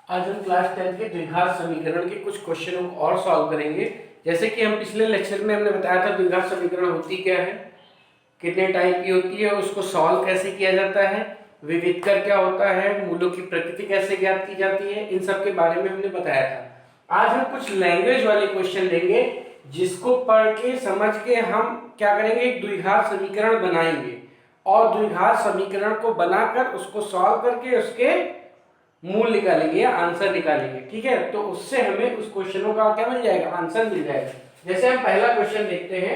आज हम क्लास 10 के द्विघात समीकरण के कुछ क्वेश्चनों को और सॉल्व करेंगे। जैसे कि हम पिछले लेक्चर में हमने बताया था द्विघात समीकरण होती क्या है, कितने टाइप की होती है, उसको सॉल्व कैसे किया जाता है, विविधकर क्या होता है, मूलों की प्रकृति कैसे ज्ञात की जाती है, इन सब के बारे में हमने बताया था। आज हम कुछ लैंग्वेज वाले क्वेश्चन लेंगे जिसको पढ़ के समझ के हम क्या करेंगे, एक द्विघात समीकरण बनाएंगे और द्विघात समीकरण को बनाकर उसको सॉल्व करके उसके मूल निकालेंगे या आंसर निकालेंगे। ठीक है, तो उससे हमें उस क्वेश्चनों का क्या मिल जाएगा, आंसर मिल जाएगा। जैसे हम पहला क्वेश्चन देखते हैं,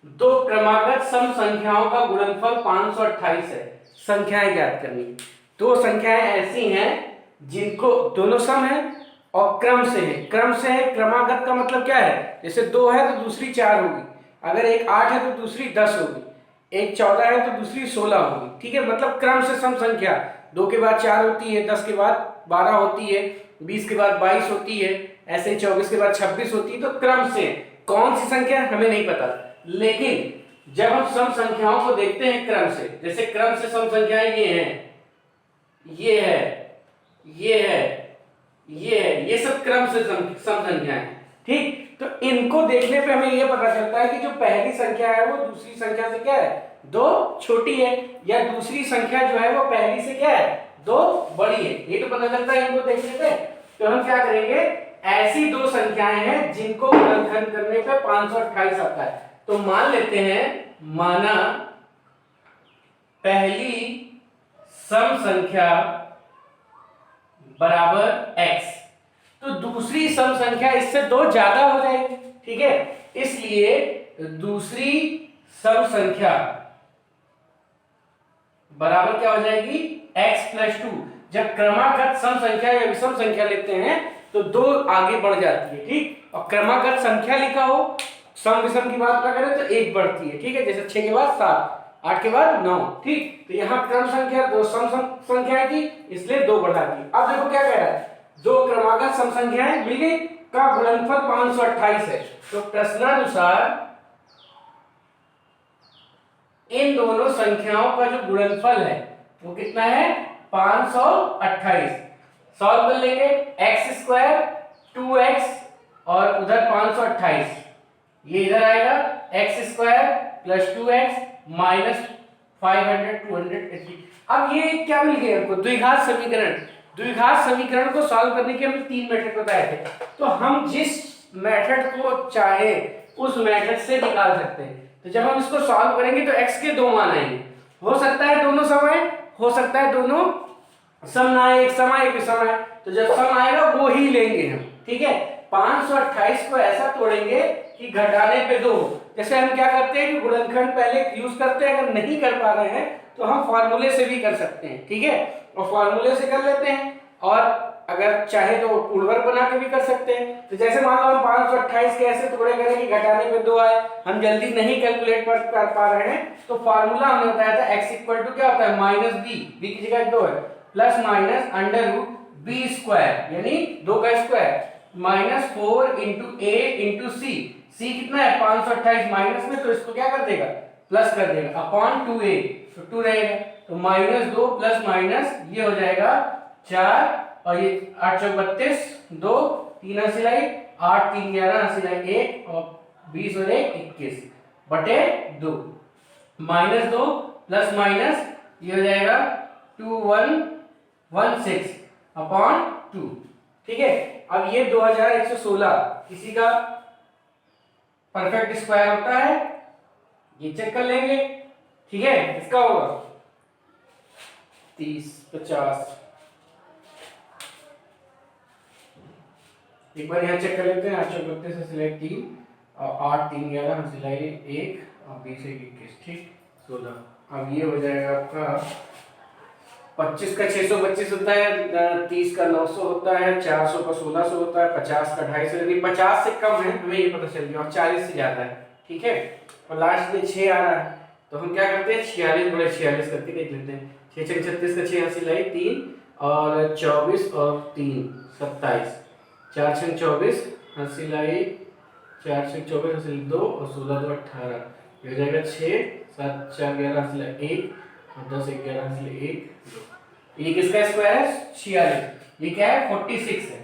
दो क्रमागत सम संख्याओं का गुणनफल 528 है, संख्याएं ज्ञात करनी। दो संख्याएं ऐसी हैं जिनको दोनों सम है और क्रम से है। क्रम से है, क्रमागत का मतलब क्या है, जैसे 2 है तो दूसरी 4 होगी, अगर एक 8 है तो दूसरी 10 होगी, एक 14 है तो दूसरी 16 होगी। ठीक है, मतलब क्रम से सम संख्या 2 के बाद 4 होती है, 10 के बाद 12 होती है, 20 के बाद 22 होती है, ऐसे 24 के बाद 26 होती है। तो क्रम से कौन सी संख्या हमें नहीं पता, लेकिन जब हम सम संख्याओं को देखते हैं क्रम से, जैसे क्रम से सम संख्याएं ये हैं, ये है, ये है, ये है, ये सब क्रम से सम संख्याएं। ठीक, तो इनको देखने पे हमें यह पता चलता है कि जो पहली संख्या है वो दूसरी संख्या से क्या है, दो छोटी है, या दूसरी संख्या जो है वो पहली से क्या है, दो बड़ी है। ये तो पता चलता है इनको देखने पे। तो हम क्या करेंगे, ऐसी दो संख्याएं हैं जिनको गुणनखंड करने पे 528 आता है। तो मान लेते हैं, माना पहली सम संख्या बराबर x, तो दूसरी सम संख्या इससे 2 ज्यादा हो जाएगी। ठीक है, इसलिए दूसरी सम संख्या बराबर क्या हो जाएगी, x + 2। जब क्रमागत सम संख्या या विषम संख्या लेते हैं तो 2 आगे बढ़ जाती है। ठीक, और क्रमागत संख्या लिखा हो, सम विषम की बात ना करें तो 1 बढ़ती है। ठीक है, जैसे 6 के बाद 7, 8 के बाद 9। ठीक, तो यहाँ क्रम संख्या 2 सम संख्या थी, इसलिए 2 बढ़ा दी। अब देखो क्या कह रहा है, दो क्रमागत सम संख्याएं मिल गई का गुणनफल 528 है। तो प्रश्नानुसार इन दोनों संख्याओं का जो गुणनफल है वो कितना है, 528। सॉल्व कर लेंगे, x² 2x और उधर 528, ये इधर आएगा x² + 2x - 500 280। अब ये क्या मिल गया हमको, द्विघात समीकरण। द्विघात समीकरण को सॉल्व करने के हमने 3 मेथड बताए थे, तो हम जिस मेथड को चाहे उस मेथड से निकाल सकते हैं। तो जब हम इसको सॉल्व करेंगे तो x के 2 मान आएंगे, हो सकता है दोनों सम आए, हो सकता है दोनों सम ना आए, एक सम आए एक विषम आए। तो जब सम आएगा वो ही लेंगे हम। ठीक है, 528 को ऐसा तोड़ेंगे कि घटाने पे 2। जैसे हम क्या करते हैं कि गुणनखंड पहले यूज करते हैं, अगर नहीं कर पा रहे हैं तो हम फॉर्मूले से भी कर सकते हैं। ठीक है, और फॉर्मूले से कर लेते हैं, और अगर चाहे तो उर्वर बना के भी कर सकते हैं। तो जैसे मान लो हम 528 कैसे टुकड़े करें कि घटाने पे 2 आए, हम जल्दी नहीं कैलकुलेट कर पा रहे हैं, तो फार्मूला हमने बताया था x = क्या होता है, -b की जगह 2 है, प्लस माइनस √b², यानी 2 का स्क्वायर, -4 × a × c। c कितना है, 528 माइनस में, तो इसको क्या कर देगा, प्लस कर देगा, अपॉन 2a, तो 2 रहेगा, तो -2 प्लस माइनस ये हो जाएगा 4, और ये 8 × 32, 2 3 सिलाई 8 3 11 सिलाई 1, और 20 और 1 21 बटे 2, -2 प्लस माइनस ये हो जाएगा 2116 अपॉन 2। ठीक है, अब ये 2116 किसी का परफेक्ट स्क्वायर होता है, ये चेक कर लेंगे। ठीक है, इसका होगा 30 50। एक बार यहाँ चेक कर लेते हैं, 8 × 32 से सिलेक्ट 3, और 8 3 11 सिलाई 1, और 20 1 21, ठीक 16। अब ये हो जाएगा आपका 25 का 625 होता है, 30 का 900 होता है, 400 का 1600 होता है, 50 का 250, यदि 50 से कम है हमें ये पता चल गया, और 40 से ज्यादा है। ठीक है, और लास्ट में 6 आ रहा है, तो हम क्या करते हैं, 46 × 46 करके देख लेते हैं। 6 × 36 का 6 सिलाई 3, और 24 और 3 27, 4 × 24 सिलाई 4 × 24 सिलाई 2, और 16 2 18, ये हो जाएगा 6 7 4 11 सिलाई 1, और 10 11 सिलाई 1 2। ये किसका स्क्वायर है, 46। ये क्या है 46 है।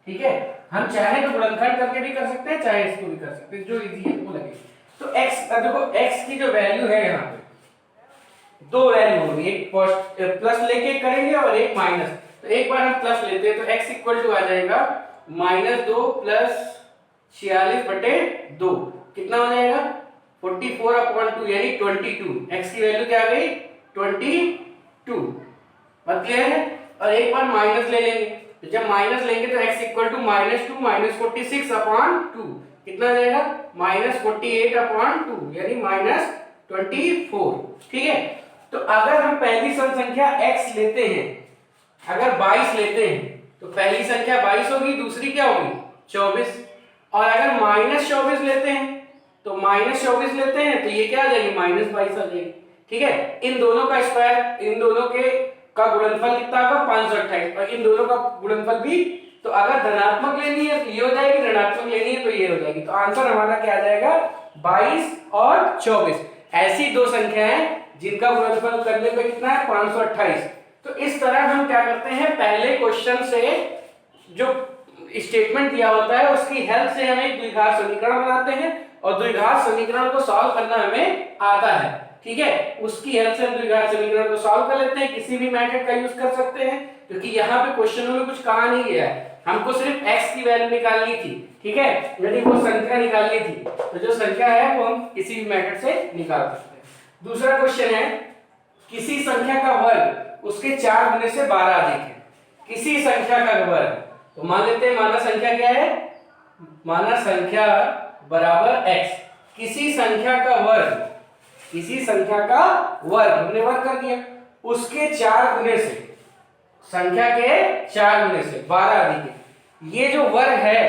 ठीक है, हम चाहे तो गुणनखंड करके भी कर सकते हैं, चाहे इसको भी कर सकते हैं, जो इजी है वो लगे। तो x, देखो x की जो वैल्यू है यहाँ पे दो वैल्यू होगी, एक प्लस लेके करेंगे और एक माइनस। तो एक बार हम प्लस लेते हैं तो x इक्वल टू आ जाएगा -2 प्लस 46/2 कितना हो जाएगा 44/2 यानी 22। x की वैल्यू क्या आ गई 22। बात क्लियर है। और एक बार माइनस ले लेंगे, तो जब माइनस लेंगे तो x इक्वल टू -2 -46/2 कितना आ जाएगा -48/2 यानी -24। ठीक है, तो अगर हम पहली सम संख्या x लेते हैं, अगर 22 लेते हैं तो पहली संख्या 22 होगी, दूसरी क्या होगी 24। और अगर -24 लेते हैं तो -24 लेते हैं तो ये क्या आ जाएगी -22 आ जाएगी। ठीक है, इन दोनों का स्क्वायर, इन दोनों के का गुणनफल कितना होगा 528, और इन दोनों का गुणनफल भी। तो अगर धनात्मक लेनी है तो ये हो जाएगी, ऋणात्मक लेनी है तो ये हो जाएगी। तो आंसर हमारा क्या आ जाएगा 22 और 24। ऐसी दो संख्याएं जिनका गुणनफल करने पे कितना है 528। तो इस तरह हम क्या करते हैं, पहले क्वेश्चन से जो स्टेटमेंट दिया होता है उसकी हेल्प से हम एक द्विघात समीकरण बनाते हैं, और द्विघात समीकरण को सॉल्व करना हमें आता है। ठीक है, उसकी हेल्प से हम द्विघात समीकरण को सॉल्व कर लेते हैं। किसी भी मेथड का यूज कर सकते हैं, क्योंकि यहाँ पे क्वेश्चनों में कुछ कहा नहीं गया है, हमको सिर्फ x की वैल्यू निकालनी थी। ठीक है, यदि वो संख्या निकालनी थी तो जो संख्या है वो हम किसी भी मेथड से निकाल सकते हैं। दूसरा क्वेश्चन है, किसी संख्या का वर्ग उसके 4 गुने से 12 अधिक है। किसी संख्या का वर्ग, तो मान लेते हैं माना संख्या क्या है, माना संख्या बराबर x। किसी संख्या का वर्ग, किसी संख्या का वर्ग हमने वर्ग कर दिया, उसके 4 गुने से, संख्या के 4 गुने से 12 अधिक है। ये जो वर्ग है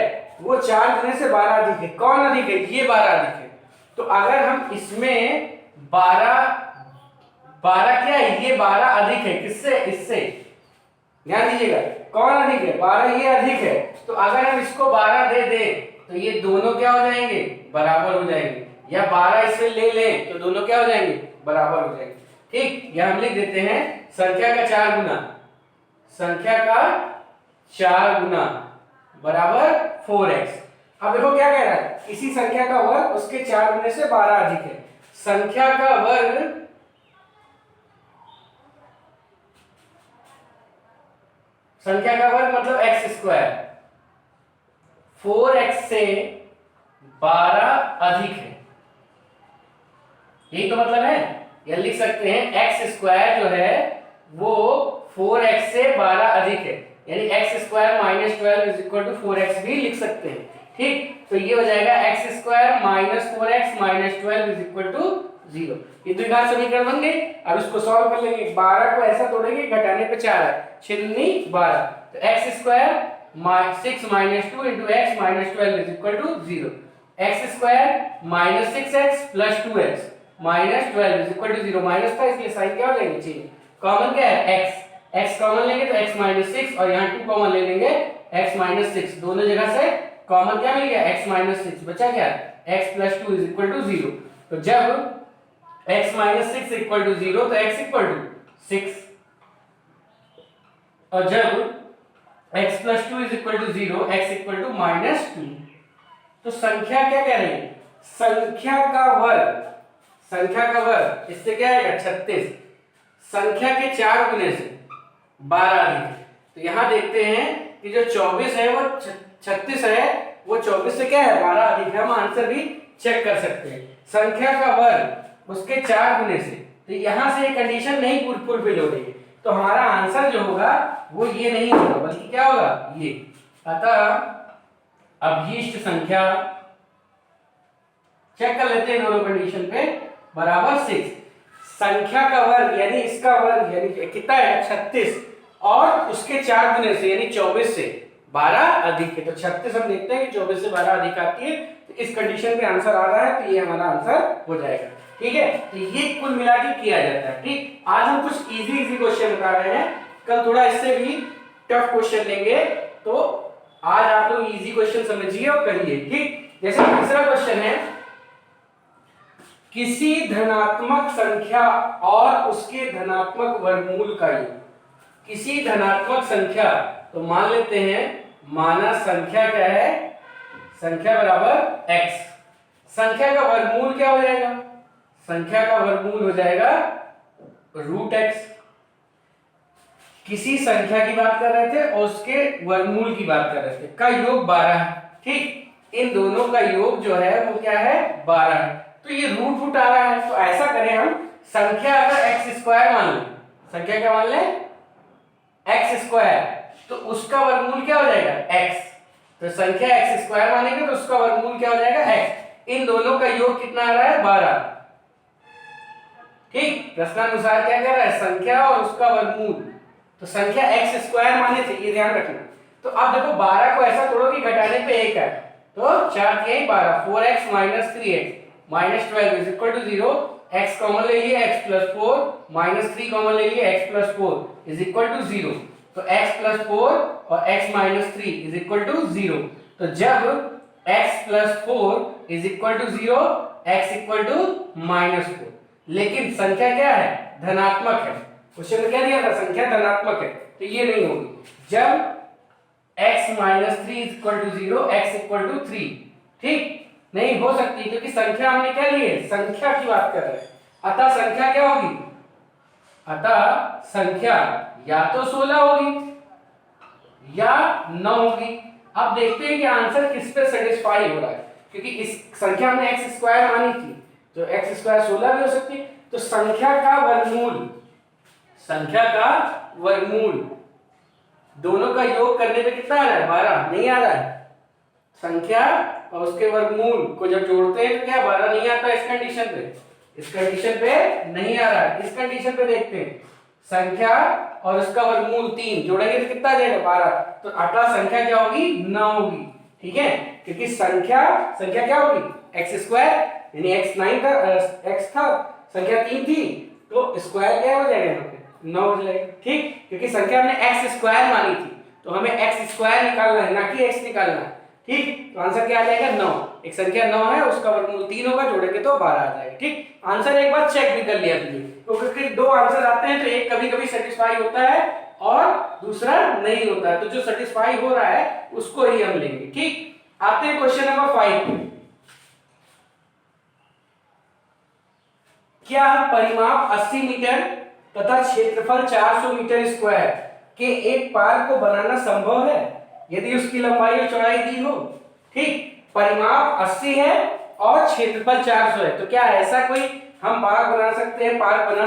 वो 4 गुने से 12 अधिक है। कौन अधिक है, ये 12 अधिक है। तो अगर हम इसमें 12 क्या है, ये 12 अधिक है किससे, इससे। ध्यान दीजिएगा, कौन अधिक है 12, ये अधिक है। तो अगर हम इसको 12 दे दें तो ये दोनों क्या हो जाएंगे बराबर हो जाएंगे, या 12 इसमें ले लें तो दोनों क्या हो जाएंगे बराबर हो जाएंगे। ठीक, यह हम लिख देते हैं संख्या का 4 गुना, संख्या का 4 गुना बराबर 4x। अब देखो क्या कह रहा है, किसी संख्या का वर्ग उसके 4 गुने से 12 अधिक है। संख्या का वर्ग, संख्या का वर्ग मतलब x², 4x से 12 अधिक है, यही तो मतलब है। या लिख सकते हैं x² जो है वो 4x से 12 अधिक है, यानी x² -12 = 4x भी लिख सकते हैं। ठीक, तो ये हो जाएगा x² -4x -12 = 0। ये द्विघात समीकरण बन गए। अब इसको सॉल्व कर लेंगे। 12 को ऐसा तोड़ेंगे, घटाने पे 4 है, 6 दूनी 12। तो x² 6 - 2 × x -12 = 0। x² -6x + 2x -12 = 0। Minus था इसलिए साइन क्या हो जाएंगे चेंज। कॉमन क्या है x कॉमन लेंगे तो x -6, और यहाँ 2 कॉमन ले लेंगे x -6। दोनों जगह से कॉमन क्या मिल गया x -6, बचा क्या x + 2 = 0। तो जब x -6 = 0 तो x = 6, और जब x + 2 = 0 x = -2। तो संख्या क्या कह रही है, संख्या का वर्ग, संख्या का वर्ग इससे क्या आएगा 36। संख्या के 4 गुने से 12 अधिक है। तो यहां देखते हैं कि जो 24 है वो 36 है, वो 24 से क्या है 12 अधिक है। हम आंसर भी चेक कर सकते हैं। संख्या का वर्ग उसके 4 गुने से, तो यहां से कंडीशन नहीं फुलफिल हो रही है, तो हमारा आंसर जो होगा वो ये नहीं होगा, बल्कि क्या होगा ये। अतः अभीष्ट संख्या, चेक कर लेते हैं दोनों कंडीशन पे, बराबर 6। संख्या का वर्ग यानी इसका वर्ग यानी कितना है 36, और उसके 4 गुने से यानी 24 से 12 अधिक है। तो 36 हम देखते हैं कि 24 से 12 अधिक आती है, तो इस कंडीशन पे आंसर आ रहा है, तो ये हमारा आंसर हो जाएगा। ठीक है, तो ये कुल मिला के किया जाता है। ठीक, आज हम कुछ इजी क्वेश्चन बता रहे हैं, कल थोड़ा इससे भी टफ क्वेश्चन लेंगे। तो आज आप लोग इजी क्वेश्चन समझिए और करिए। ठीक, जैसे तीसरा क्वेश्चन है, किसी धनात्मक संख्या और उसके धनात्मक वर्गमूल का योग। किसी धनात्मक संख्या, तो मान लेते हैं माना संख्या क्या है, संख्या बराबर x, संख्या का वर्गमूल क्या हो जाएगा, संख्या का वर्गमूल हो जाएगा √x। किसी संख्या की बात कर रहे थे और उसके वर्गमूल की बात कर रहे थे, का योग 12 है, ठीक, इन दोनों का योग जो है वो क्या है 12 है, तो ये रूट आ रहा है। तो ऐसा करें हम, संख्या अगर x² मान लें, संख्या क्या मान लें x², तो उसका वर्गमूल क्या हो जाएगा x, तो संख्या x² मानेंगे तो उसका वर्गमूल क्या हो जाएगा x, इन दोनों का योग कितना आ रहा है 12, ठीक। प्रश्नानुसार क्या कह रहा है, संख्या और उसका वर्गमूल, तो संख्या x² माने थे, ये ध्यान रखना। तो अब देखो 12 को ऐसा तोड़ो कि घटाने पे 1 है, तो 4 3 12, 4x - 3x - 12 is equal to 0, x common ले लिए x + 4 - 3 कॉमन ले लिए x + 4 इज इक्वल टू 0, तो x + 4 और x - 3 इज इक्वल टू 0। तो जब x + 4 is equal to 0, x equal to -4, लेकिन संख्या क्या है धनात्मक है, क्वेश्चन में क्या दिया था संख्या धनात्मक है, तो ये नहीं होगी। जब x - 3 is equal to 0, x equal to 3, ठीक, नहीं हो सकती क्योंकि संख्या हमने क्या ली है, संख्या की बात कर रहे हैं, अतः संख्या क्या होगी, अतः संख्या या तो 16 होगी या 9 होगी। अब देखते हैं कि आंसर किस पे सेटिस्फाई हो रहा है, क्योंकि इस संख्या हमने x² मानी थी, तो x² 16 भी हो सकती है। तो संख्या का वर्गमूल, संख्या का वर्गमूल दोनों का योग करने पे कितना आ रहा है 12, नहीं आ रहा है, संख्या और उसके वर्गमूल को जब जोड़ते हैं तो क्या 12 नहीं आता इस कंडीशन पे, इस कंडीशन पे नहीं आ रहा है। इस कंडीशन पे देखते हैं संख्या और उसका वर्गमूल 3 जोड़ेंगे तो कितना आ जाएगा 12, तो अतः संख्या क्या होगी 9 होगी, ठीक है, क्योंकि संख्या क्या होगी x² यानी x 9 था, x था, संख्या 3 थी, तो स्क्वायर क्या हो जाएगा यहाँ पे 9 हो जाएगा, ठीक, क्योंकि संख्या हमने x² मानी थी, तो हमें x² निकालना है ना कि x निकालना है, ठीक। तो आंसर क्या आ जाएगा 9, एक संख्या 9 है उसका वर्गमूल 3 होगा, जोड़ेंगे तो 12 आ जाएगा, ठीक। आंसर एक बार चेक भी कर लिया तुमने, तो क्योंकि दो आंसर आते हैं तो एक कभी-कभी सेटिस्फाई होता है और दूसरा नहीं होता है, तो जो सेटिस्फाई हो रहा है उसको ही हम लेंगे, ठीक। आते हैं क्वेश्चन नंबर 5 पे। क्या परिमाप 80 मीटर तथा क्षेत्रफल 400 मीटर स्क्वायर के एक पार्क को बनाना संभव है यदि उसकी लंबाई और चौड़ाई दी हो, ठीक। परिमाप 80 है और क्षेत्रफल 400 है, तो क्या ऐसा कोई हम पार्क बना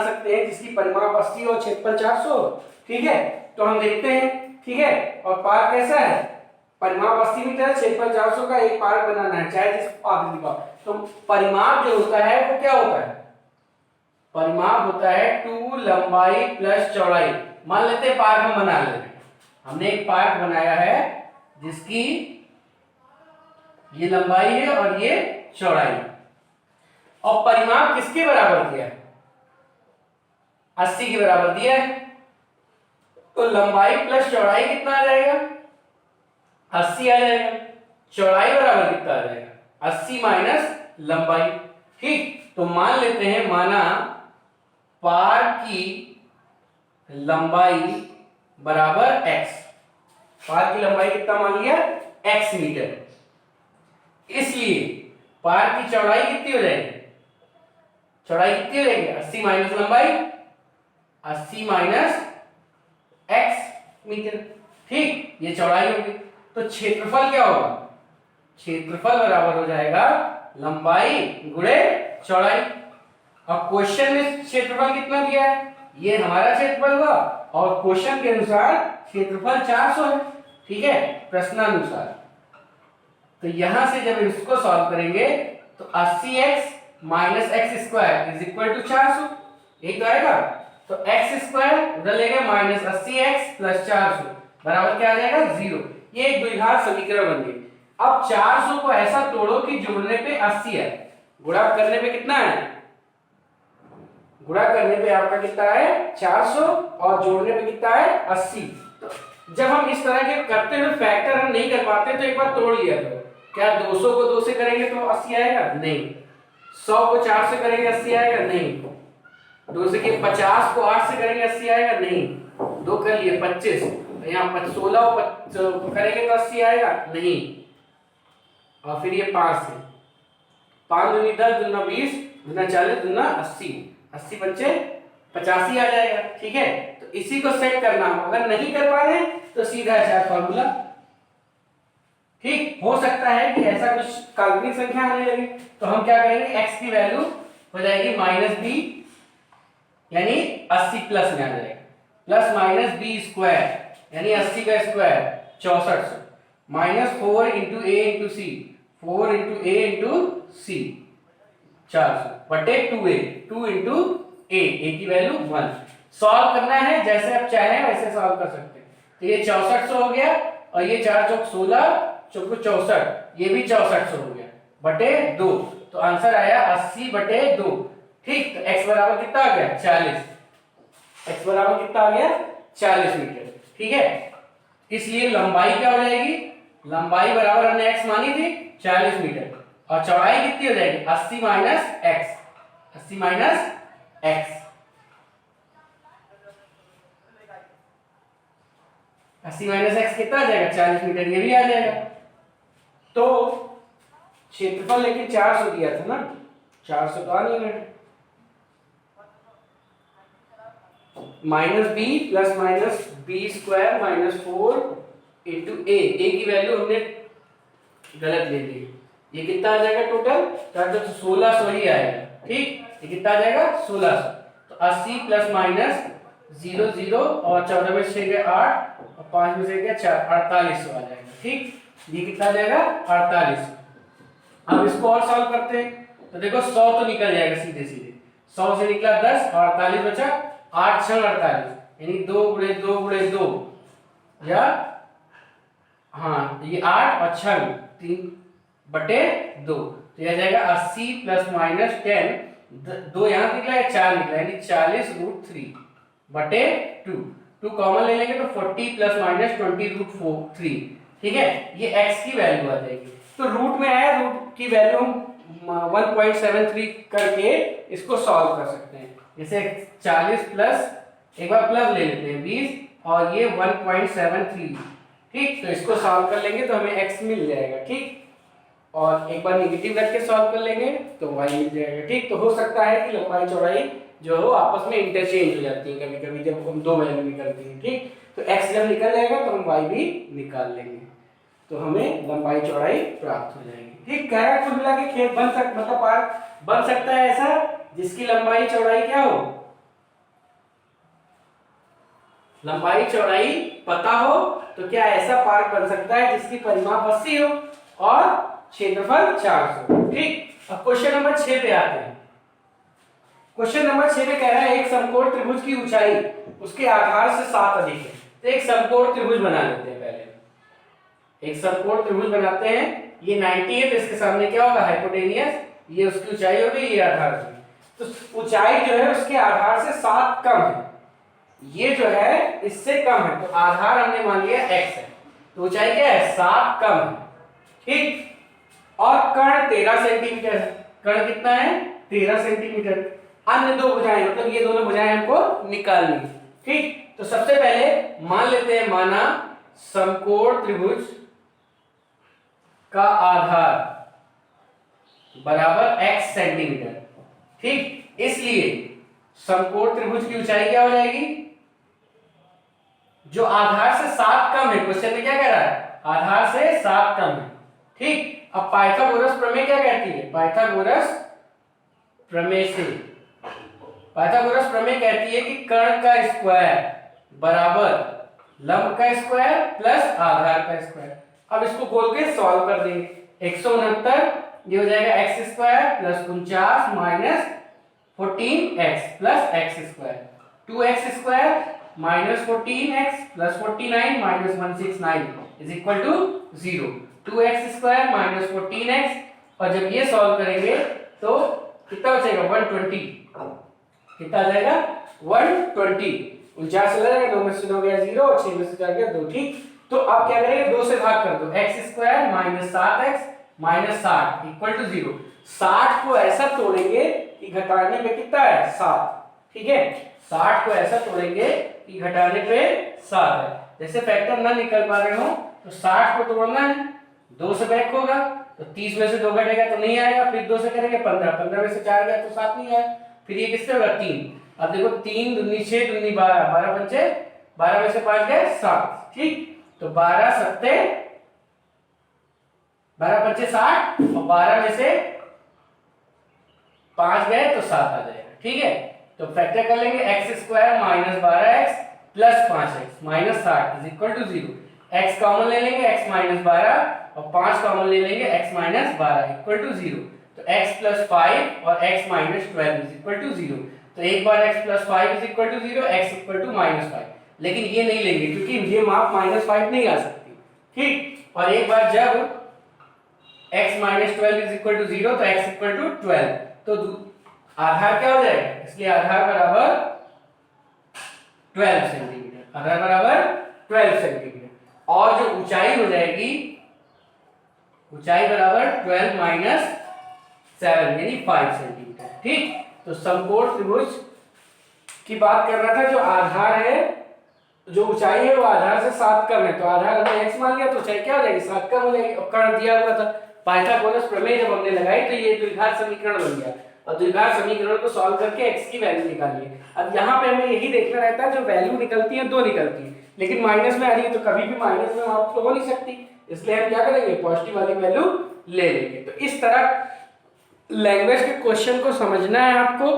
सकते हैं जिसकी परिमाप 80 और क्षेत्रफल 400 हो, ठीक है। तो हम देखते हैं, ठीक है, और पार्क कैसा है, परिमाप 80 मीटर क्षेत्रफल 400 का एक पार्क बनाना है, चाहे जिस आकृति का। तो परिमाप जो होता है वो क्या होता है, परिमाप होता है 2 लंबाई प्लस चौड़ाई। मान लेते हैं पार्क हम बना लेते हैं, हमने एक पार्क बनाया है जिसकी ये लंबाई है और ये चौड़ाई, और परिमाप किसके बराबर दिया है 80 के बराबर दिया है, तो लंबाई प्लस चौड़ाई कितना आ जाएगा 80 आ जाएगा, चौड़ाई बराबर कितना आ जाएगा 80 माइनस लंबाई, ठीक। तो मान लेते हैं माना पार्क की लंबाई बराबर x, पार्क की लंबाई कितना मान लिया x मीटर, इसलिए पार्क की चौड़ाई कितनी हो जाएगी, चौड़ाई कितनी हो जाएगी 80 माइनस लंबाई, 80 माइनस x मीटर, ठीक, ये चौड़ाई होगी। तो क्षेत्रफल क्या होगा, क्षेत्रफल बराबर हो जाएगा लंबाई गुणे चौड़ाई। अब क्वेश्चन में क्षेत्रफल कितना दिया है, ये हमारा क्षेत्रफल हुआ और क्वेश्चन के अनुसार क्षेत्रफल 400 है, ठीक है, प्रश्नानुसार। तो यहां से जब इसको सॉल्व करेंगे तो 80x minus x² is equal to 400, एक तो आएगा, तो x² उधर लेंगे माइनस 80x प्लस 400 बराबर क्या आ जाएगा 0, ये एक द्विघात समीकरण बन गई। अब 400 को ऐसा तोड़ो कि जोड़ने पे 80 है, गुणा करने पे कितना है, गुणा करने पे आपका कितना है 400 और जोड़ने पे कितना है 80। तो जब हम इस तरह के करते हुए फैक्टर हम नहीं कर पाते तो एक बार तोड़ लिया करो, क्या 200 को 2 से करेंगे तो 80 आएगा, नहीं, 100 को 4 से करेंगे 80 आएगा, नहीं, 2 से 50 को 8 से करेंगे 80 आएगा नहीं, 2 कर लिए 25, तो यहाँ 16 करेंगे तो 80 आएगा नहीं, और फिर ये 5 से 5 दूनी 10 दूना 20 दूना 40 दूना 80, 80 बच्चे 85 आ जाएगा। ठीक है, तो इसी को सेट करना हो, अगर नहीं कर पा रहे तो सीधा है फॉर्मूला। ठीक, हो सकता है कि ऐसा कुछ काल्पनिक संख्या आने लगे, तो हम क्या करेंगे, x की वैल्यू हो जाएगी -b, यानी 80 प्लस में आ जाएगा, प्लस माइनस बी स्क्वायर यानी 80 का स्क्वायर 6400, माइनस 4 इंटू ए इंटू सी, 4 इंटू ए इंटू सी 400 बटे 2a, 2 इंटू ए की वैल्यू 1। सॉल्व करना है, जैसे आप चाहें वैसे सॉल्व कर सकते हैं। तो ये 6400 हो गया, और ये 4 चौक 16 चौको 64, ये भी 6400 हो गया बटे 2, तो आंसर आया 80 बटे 2। ठीक, तो x बराबर कितना आ गया 40, x बराबर कितना आ गया 40 मीटर। ठीक है, इसलिए लंबाई क्या हो जाएगी, लंबाई बराबर हमने x मानी थी 40 मीटर, और चौड़ाई कितनी हो जाएगी 80 minus x, 80 minus x, 80 minus x कितना आ जाएगा 40 मीटर, ये भी आ जाएगा। तो क्षेत्रफल लेकिन 400 दिया था ना, 400 तो आ नहीं रहा, -b plus minus B square minus 4 into A की वैल्यू हमने गलत ले ली, ये कितना आ जाएगा टोटल, तो 1600 ही आएगा। ठीक, ये कितना आ जाएगा 1600, तो 80 प्लस माइनस 0 0 और 14 में 6 गए 8 और 5 में से गया 4, 4800 आ जाएगा। ठीक, ये कितना आ जाएगा 4800। अब इसको और सॉल्व करते हैं, तो देखो 100 तो निकल जाएगा सीधे सीधे, 100 से निकला 10 और 48 बचा, 8 6 48, यानी 2 गुणे 2 गुणे 2, या हाँ ये 8 और 6 3 बटे 2, तो यह जाएगा 80 प्लस माइनस 10, 2 यहाँ निकला है 4 निकला, यानी 40√3 बटे 2 कॉमन ले लेंगे तो 40 प्लस माइनस 20√3। ठीक है, ये x की वैल्यू आ जाएगी, तो रूट में आया, रूट की वैल्यू हम 1.73 करके इसको सॉल्व कर सकते हैं। जैसे 40 प्लस एक बार प्लस ले लेते हैं 20 और ये 1.73। ठीक, तो इसको सॉल्व कर लेंगे तो हमें x मिल जाएगा। ठीक, और एक बार नेगेटिव रख के सॉल्व कर लेंगे तो y मिल जाएगा। ठीक, तो हो सकता है कि लंबाई चौड़ाई जो हो आपस में इंटरचेंज हो जाती है कभी कभी जब हम दो वैल्यू निकालते हैं। ठीक, तो x जब निकल जाएगा तो हम y भी निकाल लेंगे, तो हमें लंबाई चौड़ाई प्राप्त हो जाएगी। ठीक, कह रहा है कुल मिला के खेत बन सकता, मतलब पार्क बन सकता है ऐसा जिसकी लंबाई चौड़ाई क्या हो, लंबाई चौड़ाई पता हो, तो क्या ऐसा पार्क बन सकता है जिसकी परिमाप 80 हो और क्षेत्रफल 400। ठीक, अब क्वेश्चन नंबर 6 पे आते हैं। क्वेश्चन नंबर 6 में कह रहा है एक समकोण त्रिभुज की ऊंचाई उसके आधार से 7 अधिक है। तो एक समकोण त्रिभुज बना लेते हैं, पहले एक समकोण त्रिभुज बनाते हैं। ये 90 है तो इसके सामने क्या होगा हाइपोटेनियस, ये उसकी ऊंचाई होगी, ये आधार होगी। तो ऊंचाई जो है उसके आधार से 7 कम है, ये जो है इससे कम है, तो आधार हमने मान लिया x है, तो ऊंचाई क्या है 7 कम है। ठीक, और कर्ण 13 सेंटीमीटर है, कर्ण कितना है 13 सेंटीमीटर। अन्य दो भुजाएं, मतलब ये दोनों भुजाएं हमको निकालनी। ठीक, तो सबसे पहले मान लेते हैं, माना समकोण त्रिभुज का आधार बराबर x सेंटीमीटर। ठीक, इसलिए समकोण त्रिभुज की ऊंचाई क्या हो जाएगी, जो आधार से 7 कम है, क्वेश्चन में क्या कह रहा है आधार से 7 कम है। ठीक, अब पाइथागोरस प्रमेय क्या कहती है, पाइथागोरस प्रमेय से, पाइथागोरस प्रमेय कहती है कि कर्ण का स्क्वायर बराबर लंब का स्क्वायर प्लस आधार का स्क्वायर। अब इसको खोल के सॉल्व कर देंगे। 169 ये हो जाएगा x square plus 49 minus 14x plus x square, 2x square minus 14x plus 49 minus 169 is equal to 0, 2x square minus 14x, और जब ये सॉल्व करेंगे तो कितना बचेगा 120, कितना आ जाएगा 120, 49 चला जाएगा, 9 में से 9 गया 0 और 6 में से 4 गया 2। ठीक, तो अब क्या करेंगे 2 से भाग कर दो, x square minus 7x minus 60 equal to 0। 60 को ऐसा तोड़ेंगे कि घटाने में कितना है 7, ठीक है, 60 को ऐसा तोड़ेंगे कि घटाने पे 7 है। जैसे फैक्टर ना निकल पा रहे हो तो 60 को तोड़ना है, 2 से बैक होगा तो 30 में से 2 घटेगा तो नहीं आएगा, फिर 2 से करेंगे 15, 15 में से 4 गया तो 7 नहीं आया, फिर ये किससे होगा 3। अब देखो 3 दूनी 6 दूनी 12, 12 पंचे 12 में से 5 गए 7, ठीक। तो 12 सत्ते 12 पंचे 60 और 12 में से 5 गए तो 7 आ जाएगा, ठीक है। तो फैक्टर कर लेंगे x square minus 12x plus 5x minus 60 is equal to 0। x common ले लेंगे, x माइनस 12 और 5 कॉमन ले लेंगे, x माइनस 12 इक्वल टू 0। तो x प्लस 5 और x minus 12 is equal to 0। तो एक बार x plus 5 is equal to 0, x equal to minus 5, लेकिन ये नहीं लेंगे क्योंकि ये माप माइनस 5 नहीं आ सकती, ठीक। और एक बार जब x minus 12 is equal to 0 तो x इक्वल टू 12, तो आधार क्या हो जाएगा, इसलिए आधार बराबर 12 सेंटीमीटर, आधार बराबर 12 सेंटीमीटर। और जो ऊंचाई हो जाएगी, ऊंचाई बराबर 12 माइनस 7 यानी 5 सेंटीमीटर, ठीक। तो समकोण त्रिभुज की बात कर रहा था, जो आधार है, जो ऊंचाई है वो आधार से 7 कम है, तो आधार हमने x मान लिया तो ऊंचाई क्या हो जाएगी 7 कम हो जाएगी। और कर्ण दिया हुआ था, पाइथागोरस प्रमेय जब हमने लगाई तो ये द्विघात समीकरण बन गया, और द्विघात समीकरण को सॉल्व करके x की वैल्यू निकालिए। अब यहाँ पे हमें यही देखना रहता है, जो वैल्यू निकलती है 2 निकलती है, लेकिन माइनस में आ रही है तो कभी भी माइनस में माप तो हो नहीं सकती, इसलिए हम क्या करेंगे पॉजिटिव वाली वैल्यू ले लेंगे। तो इस तरह लैंग्वेज के क्वेश्चन को समझना है आपको,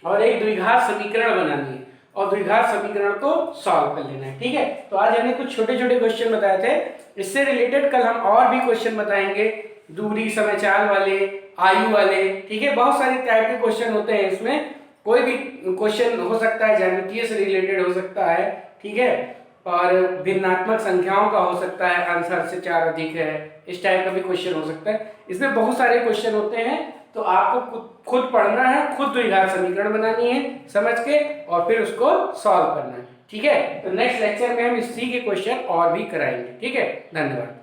और एक द्विघात समीकरण बनानी है और द्विघात समीकरण को सॉल्व कर लेना है, ठीक है। तो आज हमने कुछ छोटे छोटे क्वेश्चन बताए थे, इससे रिलेटेड कल हम और भी क्वेश्चन बताएंगे, दूरी, समय चाल वाले, आयु वाले, ठीक है। बहुत सारी टाइप के क्वेश्चन होते हैं, इसमें कोई भी क्वेश्चन हो सकता है, ज्यामितीय से रिलेटेड हो सकता है, ठीक है, और भिन्नात्मक संख्याओं का हो सकता है, आंसर से 4 अधिक है, इस टाइप का भी क्वेश्चन हो सकता है। इसमें बहुत सारे क्वेश्चन होते हैं, तो आपको खुद पढ़ना है, खुद द्विघात समीकरण बनानी है समझ के, और फिर उसको सॉल्व करना है, ठीक है। तो नेक्स्ट लेक्चर में हम इसी के क्वेश्चन और भी कराएंगे, ठीक है। धन्यवाद।